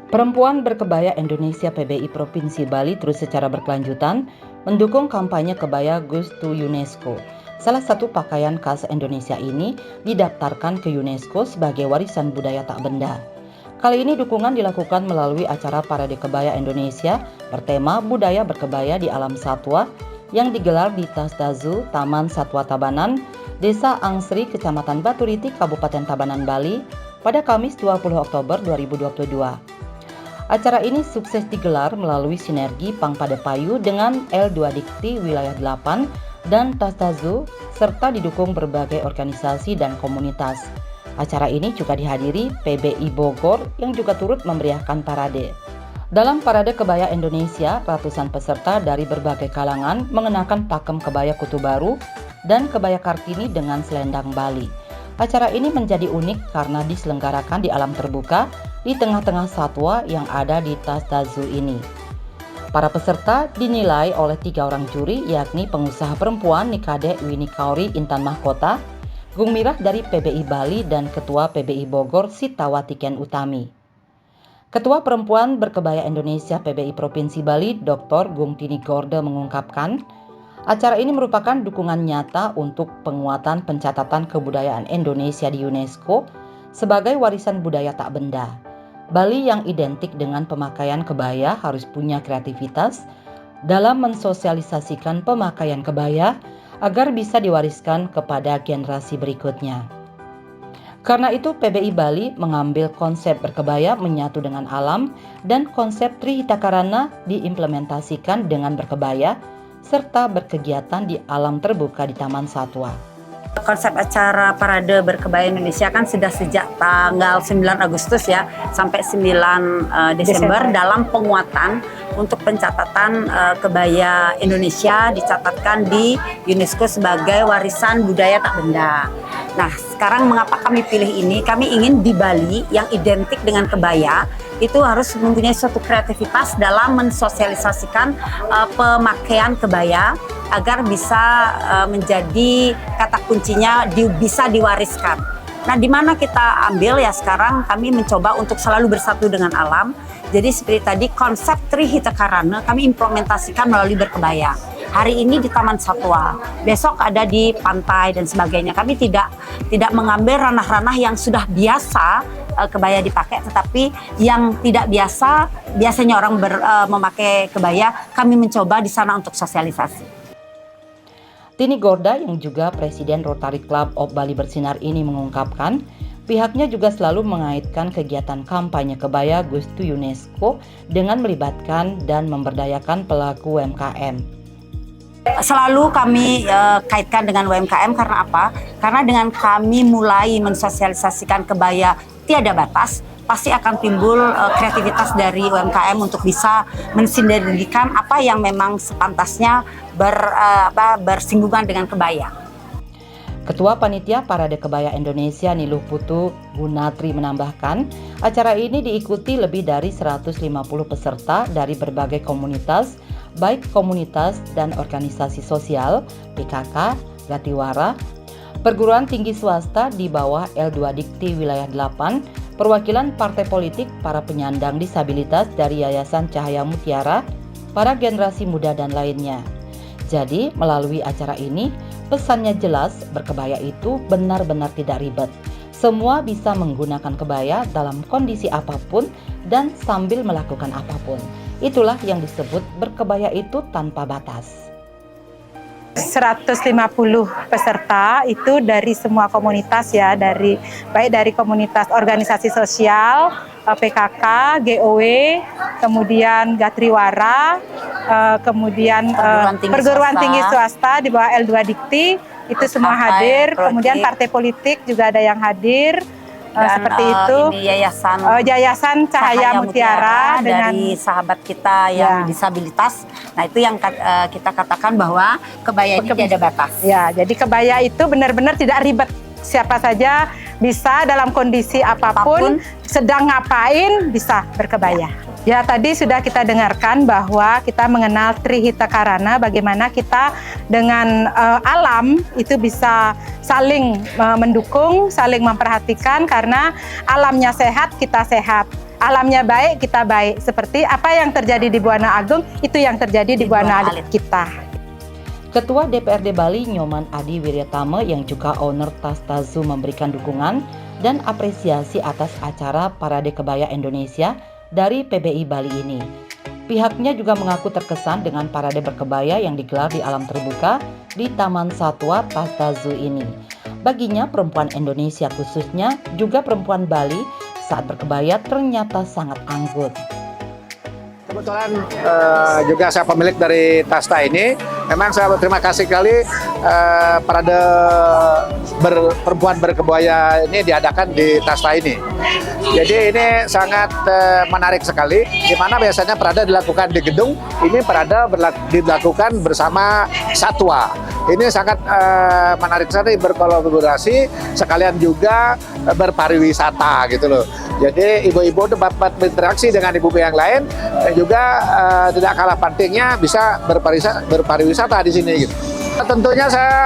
Perempuan Berkebaya Indonesia PBI Provinsi Bali terus secara berkelanjutan mendukung kampanye kebaya Goes to UNESCO. Salah satu pakaian khas Indonesia ini didaftarkan ke UNESCO sebagai warisan budaya tak benda. Kali ini dukungan dilakukan melalui acara Parade Kebaya Indonesia bertema Budaya Berkebaya di Alam Satwa yang digelar di Tasdazu, Taman Satwa Tabanan, Desa Angsri, Kecamatan Baturiti, Kabupaten Tabanan, Bali pada Kamis 20 Oktober 2022. Acara ini sukses digelar melalui sinergi Pangpadepayu dengan L2 Dikti Wilayah 8 dan Tasdazu serta didukung berbagai organisasi dan komunitas. Acara ini juga dihadiri PBI Bogor yang juga turut memeriahkan parade. Dalam Parade Kebaya Indonesia, ratusan peserta dari berbagai kalangan mengenakan pakem kebaya kutu baru dan kebaya Kartini dengan selendang Bali. Acara ini menjadi unik karena diselenggarakan di alam terbuka di tengah-tengah satwa yang ada di Tasdazu ini. Para peserta dinilai oleh 3 orang juri, yakni pengusaha perempuan Nikade Winnie Kauri Intan Mahkota, Gung Mirah dari PBI Bali, dan Ketua PBI Bogor Sitawati Ken Utami. Ketua Perempuan Berkebaya Indonesia PBI Provinsi Bali, Dr. Gung Tini Gorde mengungkapkan, acara ini merupakan dukungan nyata untuk penguatan pencatatan kebudayaan Indonesia di UNESCO sebagai warisan budaya tak benda. Bali yang identik dengan pemakaian kebaya harus punya kreativitas dalam mensosialisasikan pemakaian kebaya agar bisa diwariskan kepada generasi berikutnya. Karena itu PBI Bali mengambil konsep berkebaya menyatu dengan alam dan konsep Trihitakarana diimplementasikan dengan berkebaya serta berkegiatan di alam terbuka di Taman Satwa. Konsep acara Parade Berkebaya Indonesia kan sudah sejak tanggal 9 Agustus ya sampai 9 Desember dalam penguatan untuk pencatatan kebaya Indonesia dicatatkan di UNESCO sebagai warisan budaya tak benda. Nah, sekarang mengapa kami pilih ini? Kami ingin di Bali yang identik dengan kebaya itu harus mempunyai suatu kreativitas dalam mensosialisasikan pemakaian kebaya agar bisa menjadi kata kuncinya bisa diwariskan. Nah, di mana kita ambil ya sekarang kami mencoba untuk selalu bersatu dengan alam. Jadi seperti tadi konsep Trihitakarana kami implementasikan melalui berkebaya. Hari ini di Taman Satwa, besok ada di pantai dan sebagainya. Kami tidak mengambil ranah-ranah yang sudah biasa kebaya dipakai, tetapi yang tidak biasa, biasanya orang memakai kebaya, kami mencoba di sana untuk sosialisasi. Tini Gorda yang juga Presiden Rotary Club of Bali Bersinar ini mengungkapkan, pihaknya juga selalu mengaitkan kegiatan kampanye kebaya Goes to UNESCO dengan melibatkan dan memberdayakan pelaku UMKM. Selalu kami kaitkan dengan UMKM karena apa? Karena dengan kami mulai mensosialisasikan kebaya tiada batas, pasti akan timbul kreativitas dari UMKM untuk bisa mensinergikan apa yang memang sepantasnya bersinggungan dengan kebaya. Ketua Panitia Parade Kebaya Indonesia Niluh Putu Gunatri menambahkan, acara ini diikuti lebih dari 150 peserta dari berbagai komunitas, baik komunitas dan organisasi sosial, PKK, Gatiwara, perguruan tinggi swasta di bawah L2 Dikti Wilayah 8, perwakilan partai politik, para penyandang disabilitas dari Yayasan Cahaya Mutiara, para generasi muda dan lainnya. Jadi, melalui acara ini, pesannya jelas, berkebaya itu benar-benar tidak ribet. Semua bisa menggunakan kebaya dalam kondisi apapun dan sambil melakukan apapun. Itulah yang disebut berkebaya itu tanpa batas. 150 peserta itu dari semua komunitas ya, baik dari komunitas organisasi sosial, PKK, GOW, kemudian Gatriwara, kemudian perguruan tinggi swasta di bawah L2 Dikti, itu semua hadir, kemudian partai politik juga ada yang hadir. Seperti itu. Ini Yayasan Cahaya Mutiara dari sahabat kita yang disabilitas. Nah, itu yang kita katakan bahwa kebaya ini tidak ada batas. Ya, jadi kebaya itu benar-benar tidak ribet. Siapa saja bisa dalam kondisi apapun, sedang ngapain bisa berkebaya. Ya, tadi sudah kita dengarkan bahwa kita mengenal Trihitakarana, bagaimana kita dengan alam itu bisa saling mendukung, saling memperhatikan, karena alamnya sehat, kita sehat. alamnya baik, kita baik. Seperti apa yang terjadi di Buana Agung, itu yang terjadi di Buana Alit kita. Ketua DPRD Bali Nyoman Adi Wiryatama yang juga owner Tas Tazu memberikan dukungan dan apresiasi atas acara Parade Kebaya Indonesia dari PBI Bali ini. Pihaknya juga mengaku terkesan dengan parade berkebaya yang digelar di alam terbuka di Taman Satwa Tas Tazu ini. Baginya perempuan Indonesia khususnya juga perempuan Bali saat berkebaya ternyata sangat anggun. Kebetulan juga saya pemilik dari Tasta ini. Memang saya berterima kasih sekali parade perempuan berkebaya ini diadakan di Tasta ini. Jadi ini sangat menarik sekali, di mana biasanya parade dilakukan di gedung, ini parade dilakukan bersama satwa. Ini sangat menarik sekali, berkolaborasi, sekalian juga berpariwisata gitu loh. Jadi ibu-ibu dapat berinteraksi dengan ibu-ibu yang lain, dan juga tidak kalah pentingnya bisa berpariwisata di sini gitu. Tentunya saya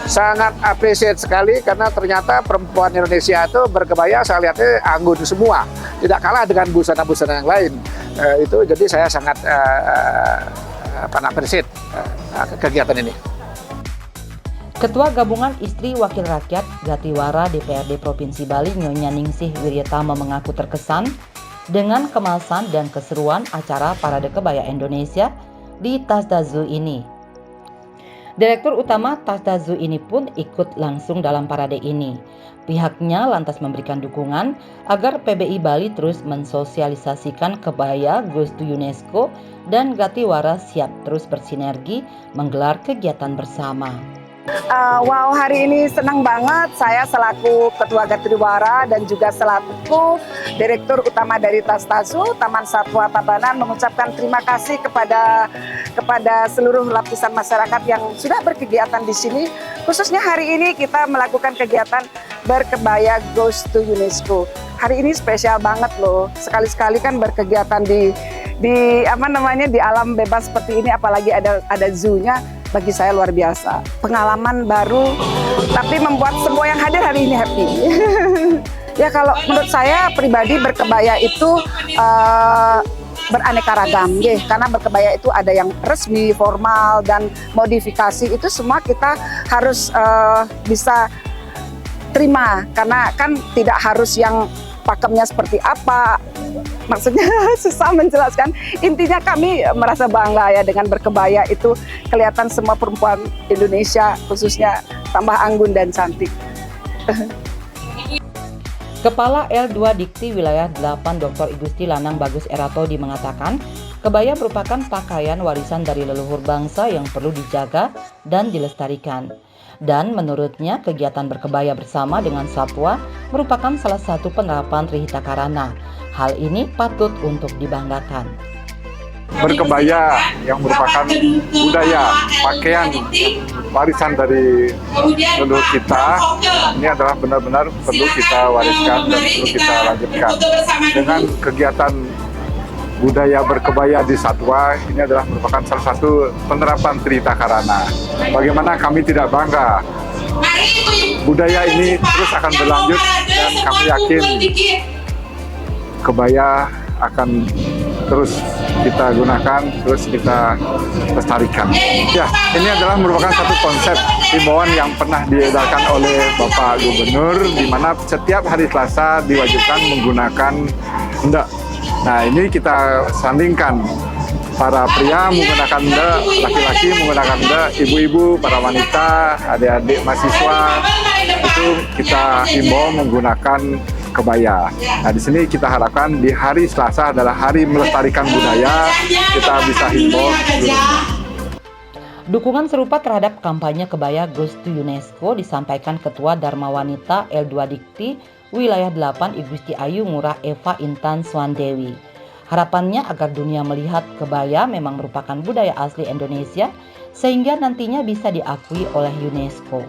sangat appreciate sekali karena ternyata perempuan Indonesia itu berkebaya saya lihatnya anggun semua, tidak kalah dengan busana-busana yang lain. Itu jadi saya sangat appreciate kegiatan ini. Ketua Gabungan Istri Wakil Rakyat Gatiwara DPRD Provinsi Bali Nyonya Ningsih Wiryatama mengaku terkesan dengan kemasan dan keseruan acara Parade Kebaya Indonesia di Tas Tazu ini. Direktur Utama Tas Tazu ini pun ikut langsung dalam parade ini. Pihaknya lantas memberikan dukungan agar PBI Bali terus mensosialisasikan kebaya Goes to UNESCO dan Gatiwara siap terus bersinergi menggelar kegiatan bersama. Wow, hari ini senang banget saya selaku Ketua Gatiwara dan juga selaku Direktur Utama dari Tas Tazu Taman Satwa Tabanan mengucapkan terima kasih kepada seluruh lapisan masyarakat yang sudah berkegiatan di sini. Khususnya hari ini kita melakukan kegiatan berkebaya Goes to UNESCO. Hari ini spesial banget loh. Sekali-sekali kan berkegiatan di alam bebas seperti ini, apalagi ada zoo-nya. Bagi saya luar biasa, pengalaman baru, tapi membuat semua yang hadir hari ini happy. Ya kalau menurut saya pribadi berkebaya itu beraneka ragam, karena berkebaya itu ada yang resmi, formal, dan modifikasi, itu semua kita harus bisa terima, karena kan tidak harus yang pakemnya seperti apa. Maksudnya susah menjelaskan. Intinya kami merasa bangga ya dengan berkebaya, itu kelihatan semua perempuan Indonesia khususnya tambah anggun dan cantik. Kepala L2 Dikti Wilayah 8 Dr. Igusti Lanang Bagus Eratodi mengatakan, kebaya merupakan pakaian warisan dari leluhur bangsa yang perlu dijaga dan dilestarikan. Dan menurutnya kegiatan berkebaya bersama dengan satwa merupakan salah satu penerapan Trihita Karana. Hal ini patut untuk dibanggakan. Berkebaya yang merupakan budaya, pakaian warisan dari leluhur kita, ini adalah benar-benar perlu kita wariskan dan perlu kita lanjutkan. Dengan kegiatan budaya berkebaya di satwa, ini adalah merupakan salah satu penerapan Trihita Karana. Bagaimana kami tidak bangga, budaya ini terus akan berlanjut dan kami yakin kebaya akan terus kita gunakan, terus kita lestarikan. Ya, ini adalah merupakan satu konsep himbauan yang pernah diedarkan oleh Bapak Gubernur, di mana setiap hari Selasa diwajibkan menggunakan hendak. Nah, ini kita sandingkan. Para pria menggunakan hendak, laki-laki menggunakan hendak, ibu-ibu, para wanita, adik-adik mahasiswa, itu kita himbau menggunakan kebaya. Nah, di sini kita harapkan di hari Selasa adalah hari melestarikan budaya, kita bisa himbau. Dukungan serupa terhadap kampanye kebaya Goes to UNESCO disampaikan Ketua Dharma Wanita L2 Dikti Wilayah 8 Igusti Ayu Ngurah Eva Intan Swandewi. Harapannya agar dunia melihat kebaya memang merupakan budaya asli Indonesia sehingga nantinya bisa diakui oleh UNESCO.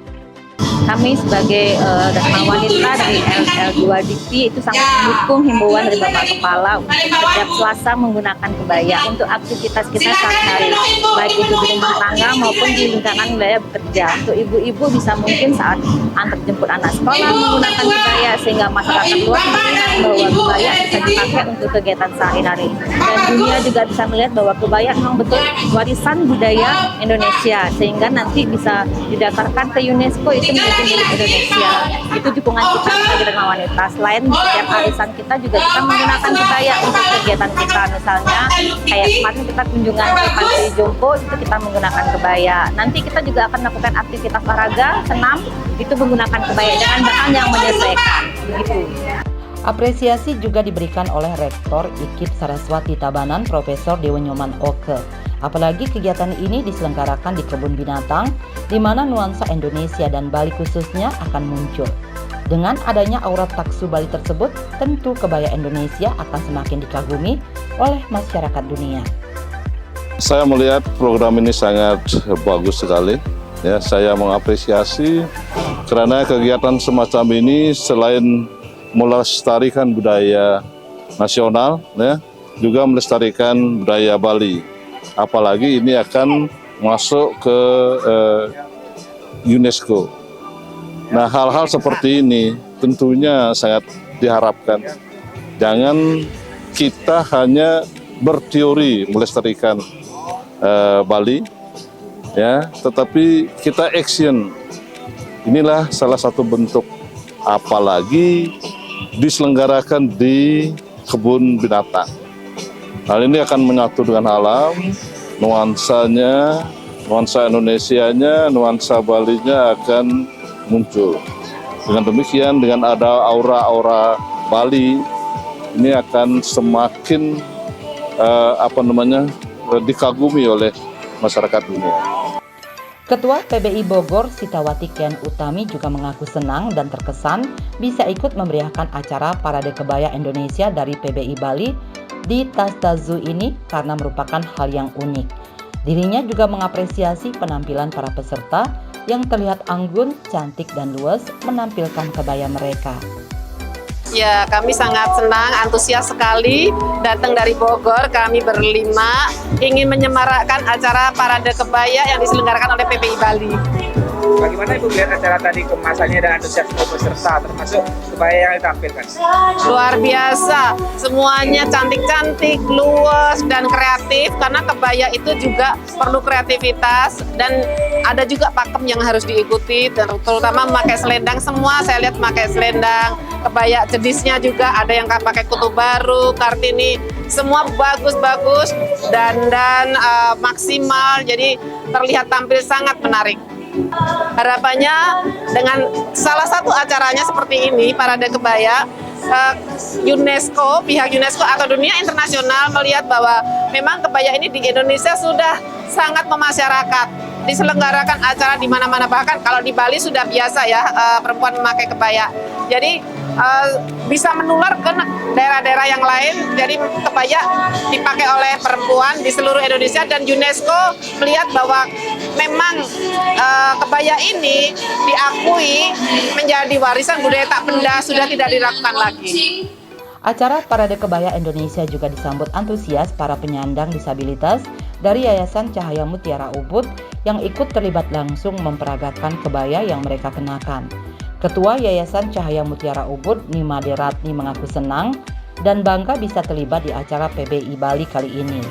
kami sebagai Dharma Wanita dari LL2DP itu sangat mendukung himbauan dari Bapak Kepala untuk setiap Selasa menggunakan kebaya untuk aktivitas kita sehari-hari, baik itu di rumah tangga maupun di lingkungan wilayah bekerja. Untuk ibu-ibu bisa mungkin saat antar jemput anak sekolah menggunakan kebaya, sehingga masyarakat luas mengingat bahwa kebaya bisa dipakai untuk kegiatan sehari-hari. Dan dunia juga bisa melihat bahwa kebaya memang betul warisan budaya Indonesia, sehingga nanti bisa didaftarkan ke UNESCO itu menjadi milik Indonesia. Itu dukungan kita sebagai Dharma Wanita. Selain setiap arisan kita juga kita menggunakan kebaya untuk kegiatan kita, misalnya kayak kemarin kita kunjungan ke Pantai Jompo itu kita menggunakan kebaya. Nanti kita juga akan melakukan aktivitas olahraga, senam itu menggunakan kebaya dengan bahan yang menyesuaikan. Begitu. Apresiasi juga diberikan oleh Rektor IKIP Saraswati Tabanan Profesor Dewenyoman Oke. Apalagi kegiatan ini diselenggarakan di kebun binatang, di mana nuansa Indonesia dan Bali khususnya akan muncul. Dengan adanya aura taksu Bali tersebut, tentu kebaya Indonesia akan semakin dikagumi oleh masyarakat dunia. Saya melihat program ini sangat bagus sekali. Ya, saya mengapresiasi karena kegiatan semacam ini selain melestarikan budaya nasional, ya, juga melestarikan budaya Bali. Apalagi ini akan masuk ke UNESCO. Nah, hal-hal seperti ini tentunya sangat diharapkan. Jangan kita hanya berteori melestarikan Bali, ya, tetapi kita action. Inilah salah satu bentuk, apalagi diselenggarakan di kebun binatang. Hal ini akan menyatu dengan alam, nuansanya, nuansa Indonesianya, nuansa Balinya akan muncul. Dengan demikian, dengan ada aura-aura Bali, ini akan semakin dikagumi oleh masyarakat dunia. Ketua PBI Bogor Sitawati Ken Utami juga mengaku senang dan terkesan bisa ikut memeriahkan acara Parade Kebaya Indonesia dari PBI Bali di Tasta Zoo ini karena merupakan hal yang unik. Dirinya juga mengapresiasi penampilan para peserta yang terlihat anggun, cantik, dan luas menampilkan kebaya mereka. Ya, kami sangat senang, antusias sekali datang dari Bogor. Kami berlima ingin menyemarakkan acara Parade Kebaya yang diselenggarakan oleh PBI Bali. Bagaimana Ibu melihat acara tadi, kemasannya dan antusiasme peserta, termasuk kebaya yang ditampilkan? Luar biasa, semuanya cantik-cantik, luas, dan kreatif, karena kebaya itu juga perlu kreativitas, dan ada juga pakem yang harus diikuti, terutama memakai selendang. Semua saya lihat memakai selendang, kebaya jenisnya juga ada yang pakai kutu baru, kartini, semua bagus-bagus, dan maksimal, jadi terlihat tampil sangat menarik. Harapannya dengan salah satu acaranya seperti ini, Parade Kebaya, UNESCO, pihak UNESCO atau dunia internasional melihat bahwa memang kebaya ini di Indonesia sudah sangat memasyarakat, diselenggarakan acara di mana-mana, bahkan kalau di Bali sudah biasa ya perempuan memakai kebaya. Jadi bisa menular ke daerah-daerah yang lain. Jadi kebaya dipakai oleh perempuan di seluruh Indonesia, dan UNESCO melihat bahwa memang kebaya ini diakui menjadi warisan budaya tak benda, sudah tidak dilakukan lagi. Acara Parade Kebaya Indonesia juga disambut antusias para penyandang disabilitas dari Yayasan Cahaya Mutiara Ubud yang ikut terlibat langsung memperagakan kebaya yang mereka kenakan. Ketua Yayasan Cahaya Mutiara Ubud, Nima Deratni, mengaku senang dan bangga bisa terlibat di acara PBI Bali kali ini.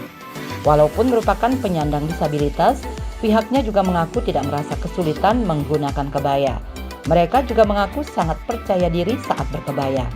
Walaupun merupakan penyandang disabilitas, pihaknya juga mengaku tidak merasa kesulitan menggunakan kebaya. Mereka juga mengaku sangat percaya diri saat berkebaya.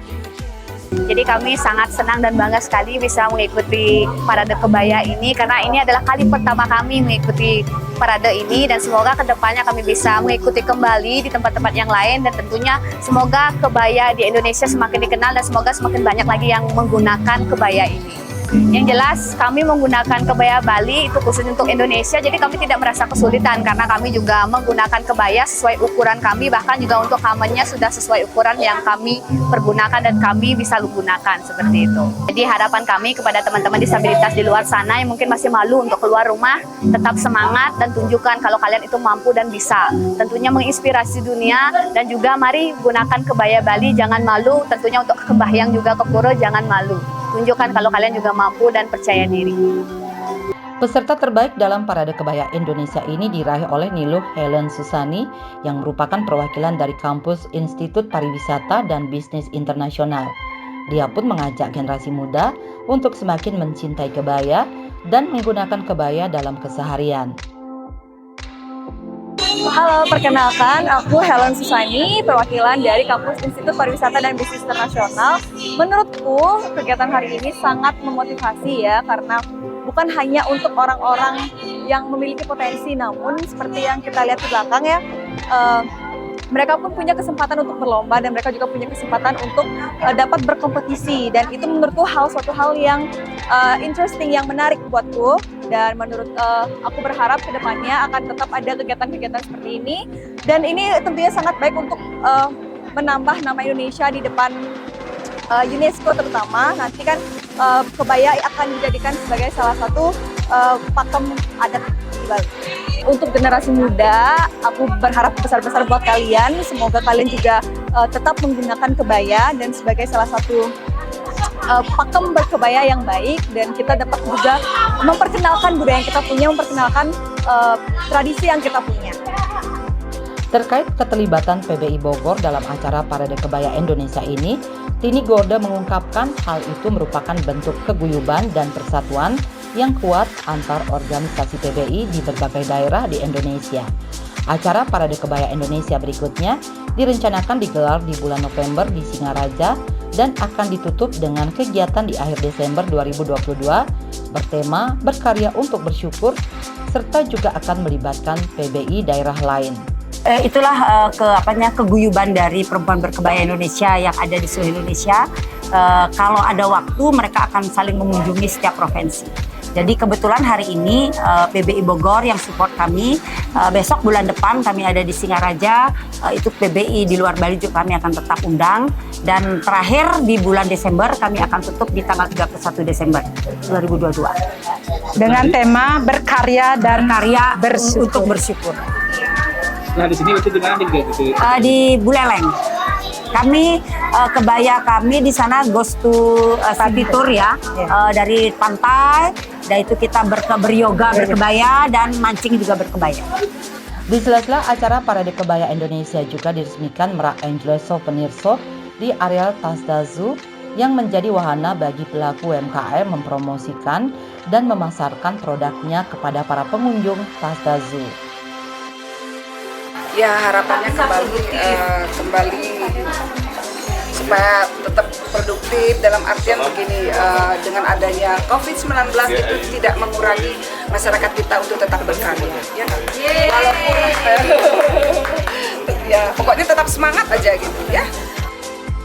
Jadi kami sangat senang dan bangga sekali bisa mengikuti Parade Kebaya ini, karena ini adalah kali pertama kami mengikuti parade ini, dan semoga kedepannya kami bisa mengikuti kembali di tempat-tempat yang lain, dan tentunya semoga kebaya di Indonesia semakin dikenal dan semoga semakin banyak lagi yang menggunakan kebaya ini. Yang jelas kami menggunakan kebaya Bali itu khusus untuk Indonesia, jadi kami tidak merasa kesulitan karena kami juga menggunakan kebaya sesuai ukuran kami, bahkan juga untuk kamennya sudah sesuai ukuran yang kami pergunakan dan kami bisa gunakan seperti itu. Jadi harapan kami kepada teman-teman disabilitas di luar sana yang mungkin masih malu untuk keluar rumah, tetap semangat dan tunjukkan kalau kalian itu mampu dan bisa. Tentunya menginspirasi dunia dan juga mari gunakan kebaya Bali, jangan malu. Tentunya untuk kebayang juga ke Puro, jangan malu. Tunjukkan kalau kalian juga mampu dan percaya diri. Peserta terbaik dalam Parade Kebaya Indonesia ini diraih oleh Niluh Helen Susani yang merupakan perwakilan dari kampus Institut Pariwisata dan Bisnis Internasional. Dia pun mengajak generasi muda untuk semakin mencintai kebaya dan menggunakan kebaya dalam keseharian. Halo, perkenalkan aku Helen Susani, perwakilan dari kampus Institut Pariwisata dan Bisnis Internasional. Menurutku kegiatan hari ini sangat memotivasi ya, karena bukan hanya untuk orang-orang yang memiliki potensi, namun seperti yang kita lihat di belakang ya, mereka pun punya kesempatan untuk berlomba dan mereka juga punya kesempatan untuk dapat berkompetisi, dan itu menurutku suatu hal yang interesting, yang menarik buatku. Dan menurut aku berharap kedepannya akan tetap ada kegiatan-kegiatan seperti ini, dan ini tentunya sangat baik untuk menambah nama Indonesia di depan UNESCO terutama. Nanti kan kebaya akan dijadikan sebagai salah satu pakem adat di Bali. Untuk generasi muda, aku berharap besar-besar buat kalian. Semoga kalian juga tetap menggunakan kebaya dan sebagai salah satu pakem berkebaya yang baik, dan kita dapat juga memperkenalkan budaya yang kita punya, memperkenalkan tradisi yang kita punya. Terkait keterlibatan PBI Bogor dalam acara Parade Kebaya Indonesia ini, Tini Gorda mengungkapkan hal itu merupakan bentuk keguyuban dan persatuan yang kuat antar organisasi PBI di berbagai daerah di Indonesia. Acara Parade Kebaya Indonesia berikutnya direncanakan digelar di bulan November di Singaraja dan akan ditutup dengan kegiatan di akhir Desember 2022 bertema Berkarya untuk Bersyukur, serta juga akan melibatkan PBI daerah lain. Itulah keguyuban dari perempuan berkebaya Indonesia yang ada di seluruh Indonesia. Kalau ada waktu mereka akan saling mengunjungi setiap provinsi. Jadi kebetulan hari ini PBI Bogor yang support kami, besok bulan depan kami ada di Singaraja, itu PBI di luar Bali juga kami akan tetap undang, dan terakhir di bulan Desember kami akan tutup di tanggal 31 Desember 2022. Dengan tema berkarya dan bersyukur. Untuk bersyukur. Nah, di sini itu di mana nih, gitu? Di Buleleng. Kami kebaya kami di sana goes to city tour ya, dari pantai, dan itu kita beryoga berkebaya dan mancing juga berkebaya. Di sela-sela acara Parade Kebaya Indonesia juga diresmikan Merak Angeles Souvenir Shop di areal Tasda Zoo yang menjadi wahana bagi pelaku UMKM mempromosikan dan memasarkan produknya kepada para pengunjung Tasda Zoo. Ya, harapannya kembali supaya tetap produktif, dalam artian begini, dengan adanya COVID-19 itu tidak mengurangi masyarakat kita untuk tetap berkarya, ya. Walaupun ya pokoknya tetap semangat aja gitu ya.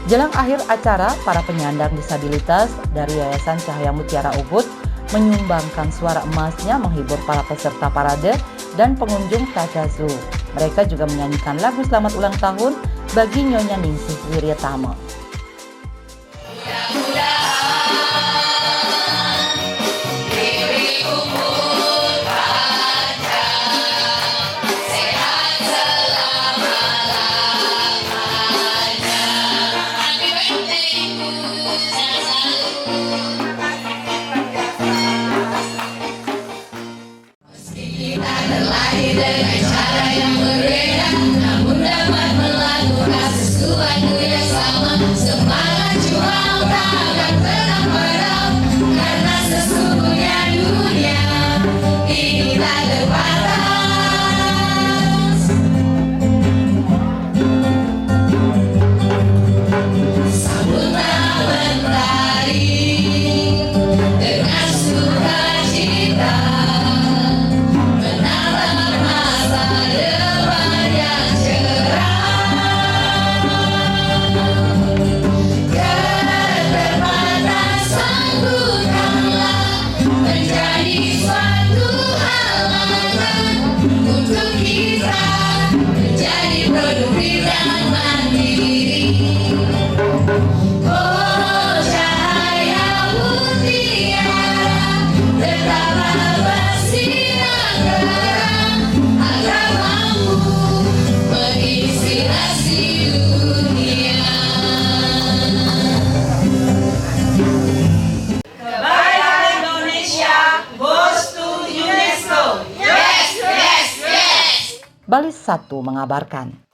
Jelang akhir acara, para penyandang disabilitas dari Yayasan Cahaya Mutiara Ubud menyumbangkan suara emasnya menghibur para peserta parade dan pengunjung Tasda Zoo. Mereka juga menyanyikan lagu selamat ulang tahun bagi Nyonya Ningsih Wiryatama. Dengan cara yang berbeda, namun dapat melakukan sesuatu yang sama. Bali 1 mengabarkan.